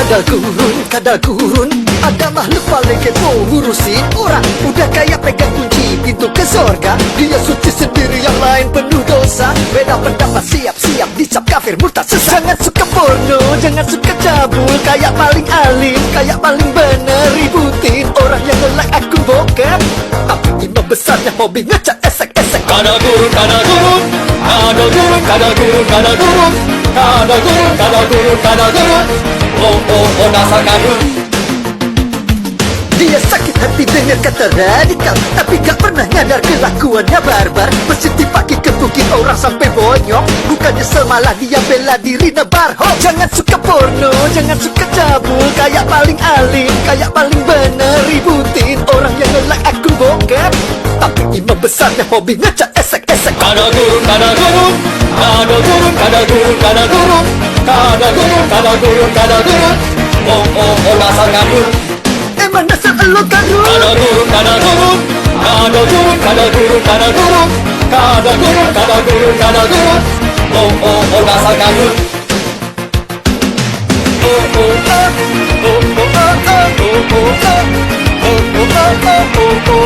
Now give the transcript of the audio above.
Kadal gurun ada makhluk paling kepo ngurusin orang. Udah kayak pegang kunci pintu ke sorga. Dia suci sendiri, yang lain penuh dosa. Beda pendapat siap-siap dicap kafir murtad sesat. Jangan suka porno, jangan suka cabul. Kayak paling alim, kayak paling bener ributin orang yang nge-like akun bokep. Tapi imam besarnya hobi ngecak esek-esek. Kadal gurun, kadal gurun, kadal gurun, kadal gurun, kadal gurun, kadal gurun, kadal gurun, kadal gurun. Oh dasar kadun. Dia sakit hati dengan kata radikal, tapi gak pernah nyadar kelakuannya barbar. Bersitik pagi ketukin orang sampai bonyok. Bukannya semalah dia bela diri nebar hoax. Jangan suka porno, jangan suka cabul. Kayak paling alim, kayak paling bener ributin orang yang nge-like akun bokep. Tapi imam besarnya hobi ngecak esek-esek. Kadal gurun, kadal gurun, kadal gurun, kadal gurun, kadal gurun, kadal gurun, kadal gurun, kadal gurun. Oh dasar kadun. Emang dasar elo kadun. Kadal gurun, kadal gurun, kadal gurun, kadal gurun, kadal gurun, kadal gurun, kadal gurun, kadal gurun. Oh dasar kadun. Oh